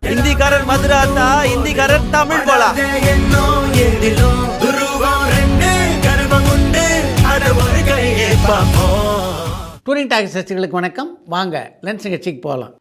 ஹிந்திக்காரர் மதுராந்தா, ஹிந்திக்காரர் தமிழ் போலா. Touring tax ரசிகர்களுக்கு வணக்கம். வாங்க லென்ஸ் நிகழ்ச்சிக்கு போகலாம்.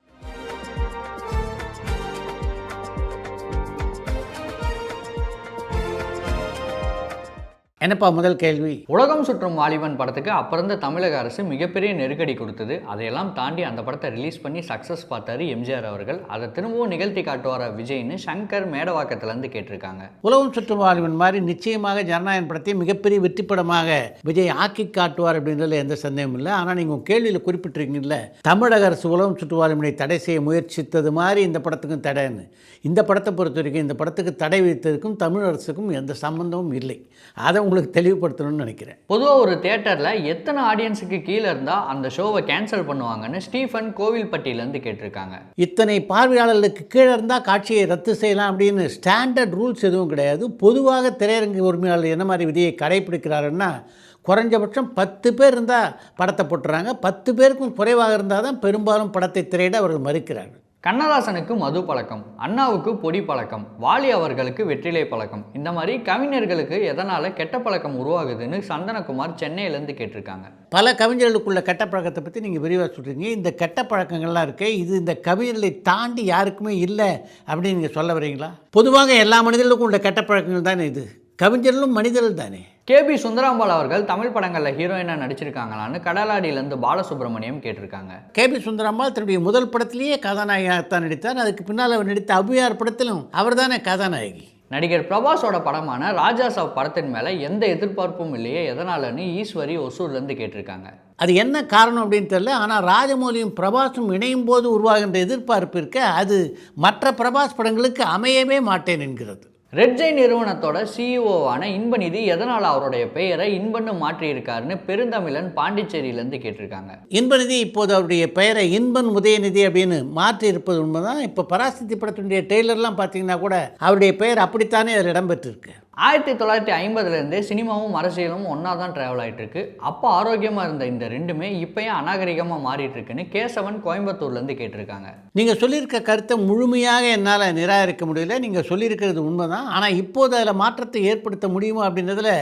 என்னப்பா முதல் கேள்வி? உலகம் சுற்றும் வாலிபன் படத்துக்கு அப்புறம் தமிழக அரசு மிகப்பெரிய நெருக்கடி கொடுத்தது. அதையெல்லாம் தாண்டி அந்த படத்தை ரிலீஸ் பண்ணி சக்ஸஸ் பார்த்தாரு எம்ஜிஆர் அவர்கள். அதை திரும்பவும் நிகழ்த்தி காட்டுவார விஜய்னு சங்கர் மேடவாக்கத்திலேருந்து கேட்டிருக்காங்க. உலகம் சுற்றும் வாலிபன் மாதிரி நிச்சயமாக ஜனநாயகன் படத்தை மிகப்பெரிய வெற்றி படமாக விஜய் ஆக்கி காட்டுவார் அப்படின்றதுல எந்த சந்தேகமும் இல்லை. ஆனால் நீங்கள் கேள்வியில் குறிப்பிட்டிருக்கீங்கல்ல, தமிழக அரசு உலகம் சுற்றும் வாலிபனை தடை செய்ய முயற்சித்தது மாதிரி இந்த படத்துக்கும் தடைன்னு. இந்த படத்தை பொறுத்த வரைக்கும் இந்த படத்துக்கு தடை வைத்ததுக்கும் தமிழ் அரசுக்கும் எந்த சம்பந்தமும் இல்லை. அதை உங்களுக்கு தெளிவுபடுத்தணும்னு நினைக்கிறேன். பொதுவாக ஒரு தியேட்டரில் எத்தனை ஆடியன்ஸுக்கு கீழே இருந்தால் அந்த ஷோவை கேன்சல் பண்ணுவாங்கன்னு ஸ்டீஃபன் கோவில்பட்டியிலேருந்து கேட்டிருக்காங்க. இத்தனை பார்வையாளர்களுக்கு கீழே இருந்தால் காட்சியை ரத்து செய்யலாம் அப்படின்னு ஸ்டாண்டர்ட் ரூல்ஸ் எதுவும் கிடையாது. பொதுவாக திரையரங்கு உரிமையாளர் என்ன மாதிரி விதியை கடைப்பிடிக்கிறாருன்னா, குறைஞ்சபட்சம் 10 பேர் இருந்தால் படத்தை போட்டுறாங்க. 10 பேருக்கும் குறைவாக இருந்தால் தான் பெரும்பாலும் படத்தை திரையிட அவர்கள் மறுக்கிறார்கள். கண்ணதாசனுக்கு மது பழக்கம், அண்ணாவுக்கு பொடி பழக்கம், வாலி அவர்களுக்கு வெற்றிலை பழக்கம், இந்த மாதிரி கவிஞர்களுக்கு எதனால் கெட்ட பழக்கம் உருவாகுதுன்னு சந்தனகுமார் சென்னையிலேருந்து கேட்டிருக்காங்க. பல கவிஞர்களுக்குள்ள கெட்ட பழக்கத்தை பற்றி நீங்கள் விரிவாக சொல்கிறீங்க. இந்த கெட்ட பழக்கங்கள்லாம் இருக்கு, இது இந்த கவிஞர்களை தாண்டி யாருக்குமே இல்லை அப்படின்னு நீங்கள் சொல்ல வரீங்களா? பொதுவாக எல்லா மனிதர்களுக்கும் உள்ள கெட்ட பழக்கங்கள் தானே இது. கவிஞர்களும் மனிதர்கள் தானே. கேபி சுந்தராம்பாள் அவர்கள் தமிழ் படங்களில் ஹீரோயினாக நடிச்சிருக்காங்களான்னு கடலாடியிலேருந்து பாலசுப்ரமணியம் கேட்டிருக்காங்க. கேபி சுந்தராம்பாள் தன்னுடைய முதல் படத்திலேயே கதாநாயகத்தான் நடித்தார். அதுக்கு பின்னால் அவர் நடித்த அவ்வையார் படத்திலும் அவர் தானே கதாநாயகி. நடிகர் பிரபாஸோட படமான ராஜா சாப் படத்தின் மேலே எந்த எதிர்பார்ப்பும் இல்லையே, எதனாலன்னு ஈஸ்வரி ஒசூர்லேருந்து கேட்டிருக்காங்க. அது என்ன காரணம் அப்படின்னு தெரியல. ஆனால் ராஜமௌலியும் பிரபாஸும் இணையும் போது உருவாகின்ற எதிர்பார்ப்பு இருக்க, அது மற்ற பிரபாஸ் படங்களுக்கு அமையவே மாட்டேன் என்கிறது. ரெட் ஜெயின் நிறுவனத்தோட சிஇஓவான இன்பநிதி எதனால் அவருடைய பெயரை இன்பன்னு மாற்றியிருக்காருன்னு பெருந்தமிழன் பாண்டிச்சேரியிலேருந்து கேட்டிருக்காங்க. இன்பநிதி இப்போது அவருடைய பெயரை இன்பன் உதயநிதி அப்படின்னு மாற்றி இருப்பது உண்மைதான். இப்போ பராசக்தி படத்தினுடைய டெய்லர்லாம் பார்த்தீங்கன்னா கூட அவருடைய பெயர் அப்படித்தானே அதில் இடம்பெற்றிருக்கு. 1950லேருந்தே சினிமாவும் அரசியலும் ஒன்றா தான் ட்ராவல் ஆகிட்டு இருக்கு. அப்போ ஆரோக்கியமாக இருந்த இந்த ரெண்டுமே இப்போயும் அநாகரிகமாக மாறிட்டு இருக்குன்னு கேசவன் கோயம்புத்தூர்லேருந்து கேட்டிருக்காங்க. நீங்கள் சொல்லியிருக்க கருத்தை முழுமையாக என்னால் நிராகரிக்க முடியல. நீங்கள் சொல்லியிருக்கிறது உண்மைதான். ஆனால் இப்போது அதில் மாற்றத்தை ஏற்படுத்த முடியுமா அப்படின்றதுல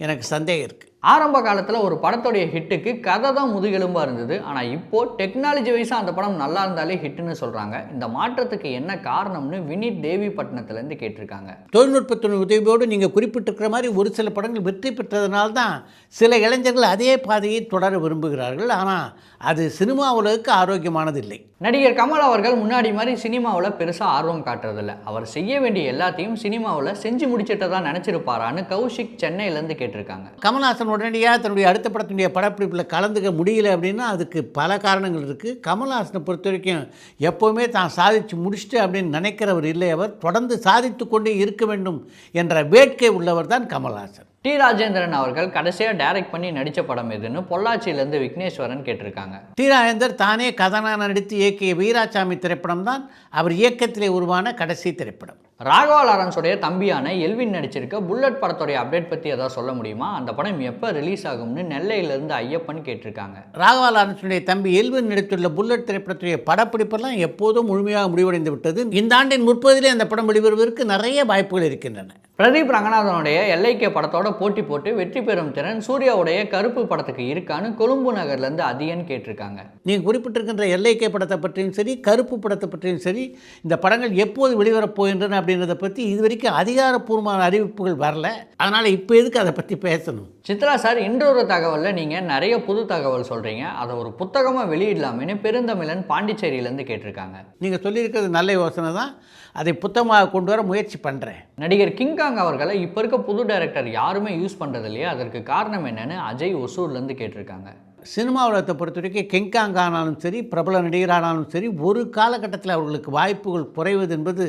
எனக்கு சந்தேகம் இருக்குது. ஆரம்ப காலத்தில் ஒரு படத்துடைய ஹிட்டுக்கு கதை தான் முதுகெலும்பாக இருந்தது. ஆனால் இப்போது டெக்னாலஜி வைஸாக அந்த படம் நல்லா இருந்தாலே ஹிட்டுன்னு சொல்கிறாங்க. இந்த மாற்றத்துக்கு என்ன காரணம்னு வினித் தேவிப்பட்டினத்துலேருந்து கேட்டிருக்காங்க. தொழில்நுட்பத்தின் உதவியோடு நீங்கள் குறிப்பிட்டிருக்கிற மாதிரி ஒரு சில படங்கள் வெற்றி பெற்றதுனால்தான் சில இளைஞர்கள் அதே பாதையை தொடர விரும்புகிறார்கள். ஆனால் அது சினிமா உலகுக்கு ஆரோக்கியமானது இல்லை. நடிகர் கமல் அவர்கள் முன்னாடி மாதிரி சினிமாவில் பெருசாக ஆர்வம் காட்டுறதில்ல. அவர் செய்ய வேண்டிய எல்லாத்தையும் சினிமாவில் செஞ்சு முடிச்சிட்டு தான் நினச்சிருப்பாரான்னு கௌஷிக் சென்னையிலேருந்து கேட்டிருக்காங்க. கமல்ஹாசன் உடனடியாக தன்னுடைய அடுத்த படத்தினுடைய படப்பிடிப்பில் கலந்துக்க முடியல அப்படின்னா அதுக்கு பல காரணங்கள் இருக்குது. கமல்ஹாசனை பொறுத்த வரைக்கும் எப்போவுமே தான் சாதித்து முடிச்சுட்டு அப்படின்னு நினைக்கிறவர் இல்லை. அவர் தொடர்ந்து சாதித்து கொண்டே இருக்க வேண்டும் என்ற வேட்கை உள்ளவர் தான் கமல்ஹாசன். டி ராஜேந்திரன் அவர்கள் கடைசியாக டைரக்ட் பண்ணி நடித்த படம் எதுன்னு பொள்ளாச்சியிலேருந்து விக்னேஸ்வரன் கேட்டிருக்காங்க. டி ராஜேந்தர் தானே கதாநாயகனாக நடித்து இயக்கிய வீராசாமி திரைப்படம் தான் அவர் இயக்கத்திலே உருவான கடைசி திரைப்படம். ராகவா லாரன்ஸோடைய தம்பியான எல்வின் நடிச்சிருக்க புல்லட் படத்தோடைய அப்டேட் பற்றி எதாவது சொல்ல முடியுமா? அந்த படம் எப்போ ரிலீஸ் ஆகும்னு நெல்லையிலேருந்து ஐயப்பன் கேட்டிருக்காங்க. ராகவா லாரன்ஸுடைய தம்பி எல்வின் நடித்துள்ள புல்லட் திரைப்படத்துடைய படப்பிடிப்பெல்லாம் எப்போதும் முழுமையாக முடிவடைந்து விட்டது. இந்த ஆண்டின் 30 அந்த படம் வெளிவருவதற்கு நிறைய வாய்ப்புகள் இருக்கின்றன. பிரதீப் ரங்கநாதனுடைய எல்ஐகே படத்தோட போட்டி போட்டு வெற்றி பெறும் திறன் சூர்யாவுடைய கருப்பு படத்துக்கு இருக்கான்னு கொழும்பு நகர்லேருந்து அதிகன்னு கேட்டிருக்காங்க. நீங்கள் குறிப்பிட்டிருக்கின்ற எல்ஐகே படத்தை பற்றியும் சரி, கருப்பு படத்தை பற்றியும் சரி, இந்த படங்கள் எப்போது வெளிவரப் போகின்றன அப்படின்றத பற்றி இதுவரைக்கும் அதிகாரப்பூர்வமான அறிவிப்புகள் வரல. அதனால் இப்போ எதுக்கு அதை பற்றி பேசணும்? சித்ரா சார், இன்றொரு தகவலில் நீங்கள் நிறைய புது தகவல் சொல்கிறீங்க, அதை ஒரு புத்தகமாக வெளியிடலாமேன்னு பெருந்தமிழன் பாண்டிச்சேரியிலேருந்து கேட்டிருக்காங்க. நீங்கள் சொல்லியிருக்கிறது நல்ல யோசனை தான். அதை புத்தகமாக கொண்டு வர முயற்சி பண்ணுறேன். நடிகர் கிங்காங் அவர்களை இப்போ இருக்க புது டைரக்டர் யாருமே யூஸ் பண்ணுறது இல்லையா, அதற்கு காரணம் என்னன்னு அஜய் ஒசூர்லேருந்து கேட்டிருக்காங்க. சினிமா உலகத்தை பொறுத்த வரைக்கும் கிங்காங் ஆனாலும் சரி, பிரபல நடிகரானாலும் சரி, ஒரு காலகட்டத்தில் அவர்களுக்கு வாய்ப்புகள் குறைவது என்பது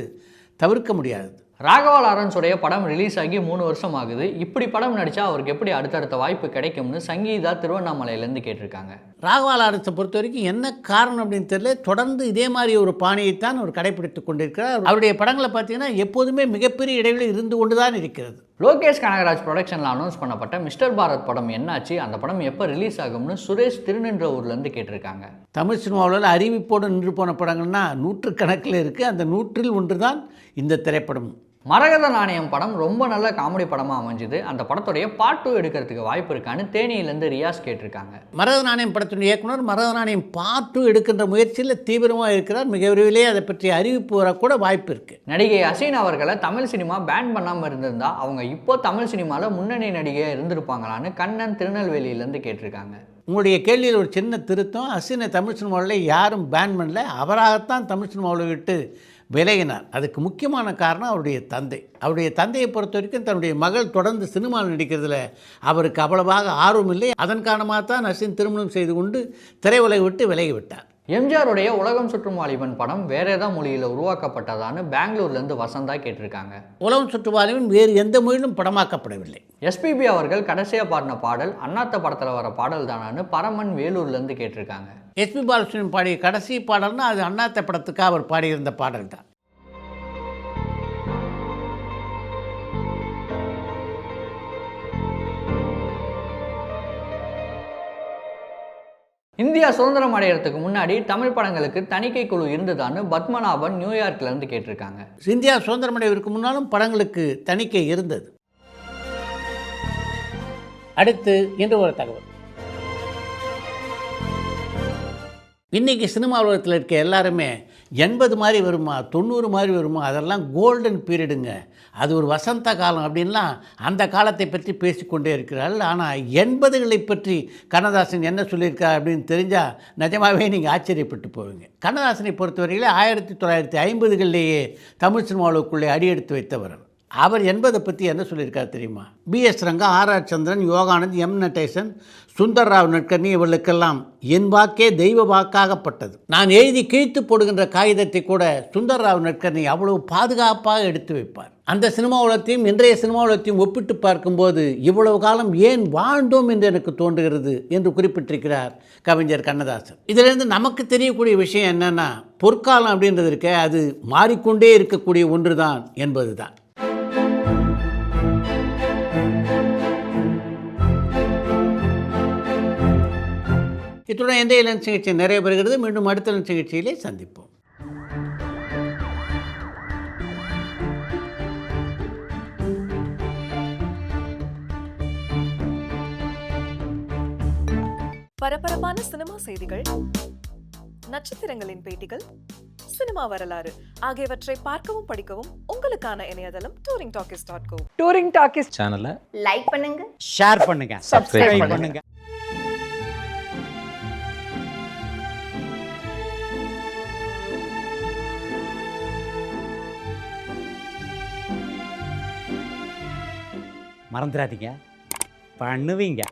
தவிர்க்க முடியாது. ராகவா லாரன்ஸுடைய படம் ரிலீஸ் ஆகி 3 வருஷம் ஆகுது. இப்படி படம் நடித்தா அவருக்கு எப்படி அடுத்தடுத்த வாய்ப்பு கிடைக்கும்னு சங்கீதா திருவண்ணாமலையிலேருந்து கேட்டிருக்காங்க. ராகவா லாரன்ஸை பொறுத்த வரைக்கும் என்ன காரணம் அப்படின்னு தெரியல, தொடர்ந்து இதே மாதிரி ஒரு பாணியைத்தான் அவர் கடைபிடித்து கொண்டிருக்கிறார். அவருடைய படங்களை பார்த்தீங்கன்னா எப்போதுமே மிகப்பெரிய இடைவெளி இருந்து கொண்டு தான் இருக்கிறது. லோகேஷ் கனகராஜ் ப்ரொடக்ஷனில் அனௌன்ஸ் பண்ணப்பட்ட மிஸ்டர் பாரத் படம் என்னாச்சு, அந்த படம் எப்போ ரிலீஸ் ஆகும்னு சுரேஷ் திருநின்றவூர்லேருந்து கேட்டிருக்காங்க. தமிழ் சினிமாவில் அறிவிப்போடு நின்று போன படங்கள்னா நூற்றுக்கணக்கில் இருக்குது. அந்த 100ல் ஒன்று தான் இந்த திரைப்படம். மரகத நாணயம் படம் ரொம்ப நல்ல காமெடி படமாக அமைஞ்சுது. அந்த படத்துடைய பார்ட் 2 எடுக்கிறதுக்கு வாய்ப்பு இருக்கான்னு தேனியிலேருந்து ரியாஸ் கேட்டிருக்காங்க. மரகத நாணயம் படத்தினுடைய இயக்குனர் மரகத நாணயம் பார்ட் 2 எடுக்கின்ற முயற்சியில் தீவிரமாக இருக்கிறார். மிக விரைவிலேயே அதை பற்றி அறிவிப்பு வரக்கூட வாய்ப்பு இருக்குது. நடிகை ஹசீன் அவர்களை தமிழ் சினிமா பேன் பண்ணாமல் இருந்திருந்தா அவங்க இப்போ தமிழ் சினிமாவில் முன்னணி நடிகையாக இருந்திருப்பாங்களான்னு கண்ணன் திருநெல்வேலியிலேருந்து கேட்டிருக்காங்க. உங்களுடைய கேள்வியில் ஒரு சின்ன திருத்தம். ஹசீனை தமிழ் சினிமாவில் யாரும் பேன் பண்ணல, அவராகத்தான் தமிழ் சினிமாவில் விட்டு விலகினார். அதுக்கு முக்கியமான காரணம் அவருடைய தந்தை. அவருடைய தந்தையை பொறுத்த வரைக்கும் தன்னுடைய மகள் தொடர்ந்து சினிமாவில் நடிக்கிறதுல அவருக்கு அவ்வளவாக ஆர்வம் இல்லை. அதன் காரணமாக தான் ஹசீன் திருமணம் செய்து கொண்டு திரையுலகை விட்டு விலகிவிட்டார். எம்ஜிஆருடைய உலகம் சுற்றும் வாலிபன் படம் வேற ஏதாவது மொழியில் உருவாக்கப்பட்டதான்னு பெங்களூர்லேருந்து வசந்தா கேட்டிருக்காங்க. உலகம் சுற்றும் வாலிபன் வேறு எந்த மொழியிலும் படமாக்கப்படவில்லை. எஸ்பிபி அவர்கள் கடைசியாக பாடின பாடல் அண்ணாத்த படத்தில் வர பாடல் தானான்னு பரமன் வேலூர்லேருந்து கேட்டிருக்காங்க. எஸ்பி பாலசுப்ரமணியன் பாடிய கடைசி பாடல்னா அது அண்ணாத்த படத்துக்காக அவர் பாடியிருந்த பாடல் தான். இந்தியா சுதந்திரம் அடைகிறதுக்கு முன்னாடி தமிழ் படங்களுக்கு தணிக்கை குழு இருந்ததான்னு பத்மநாபன் நியூயார்க்லேருந்து கேட்டிருக்காங்க. இந்தியா சுதந்திரம் அடைவதற்கு முன்னாலும் படங்களுக்கு தணிக்கை இருந்தது. அடுத்து இன்று ஒரு தகவல். இன்றைக்கி சினிமா உலகத்தில் இருக்க எல்லாருமே 80 மாதிரி வருமா 90 மாதிரி வருமா, அதெல்லாம் கோல்டன் பீரியடுங்க, அது ஒரு வசந்த காலம் அப்படின்லாம் அந்த காலத்தை பற்றி பேசிக்கொண்டே இருக்கிறார்கள். ஆனால் 80களை பற்றி கண்ணதாசன் என்ன சொல்லியிருக்கார் அப்படின்னு தெரிஞ்சால் நிஜமாகவே நீங்கள் ஆச்சரியப்பட்டு போவீங்க. கண்ணதாசனை பொறுத்தவரையிலே 1950களிலேயே தமிழ் சினிமாவுக்குள்ளே அடியெடுத்து வைத்தவர். அவர் 80 பற்றி என்ன சொல்லியிருக்கார் தெரியுமா? பிஎஸ் ரங்கா, ஆர்ஆர் சந்திரன், யோகானந்த், எம் நடேசன், சுந்தர்ராவ் நட்கர்னி இவர்களுக்கெல்லாம் என் வாக்கே தெய்வ வாக்காகப்பட்டது. நான் எழுதி கிழித்து போடுகின்ற காகிதத்தை கூட சுந்தர்ராவ் நட்கர்னி அவ்வளவு பாதுகாப்பாக எடுத்து வைப்பார். அந்த சினிமா உலகத்தையும் இன்றைய சினிமா உலகத்தையும் ஒப்பிட்டு பார்க்கும்போது இவ்வளவு காலம் ஏன் வாழ்ந்தோம் என்று எனக்கு தோன்றுகிறது என்று குறிப்பிட்டிருக்கிறார் கவிஞர் கண்ணதாசன். இதிலிருந்து நமக்கு தெரியக்கூடிய விஷயம் என்னென்னா, பொற்காலம் அப்படின்றது இருக்க அது மாறிக்கொண்டே இருக்கக்கூடிய ஒன்று தான் என்பது தான். இத்துடன் எந்த லென்ஸ் நிகழ்ச்சி நிறைய பெறுகிறது. மீண்டும் அடுத்த லென்ஸ் நிகழ்ச்சியிலே சந்திப்போம். பரபரப்பான சினிமா செய்திகள், நட்சத்திரங்களின் பேட்டிகள், சினிமா வரலாறு ஆகியவற்றை பார்க்கவும் படிக்கவும் உங்களுக்கான இணையதளம் touringtalkies.co. டூரிங் டாக்கிஸ் சேனலை லைக் பண்ணுங்க, ஷேர் பண்ணுங்க, சப்ஸ்கிரைப் பண்ணுங்க. மறந்துடாதீங்க, பண்ணுவீங்க.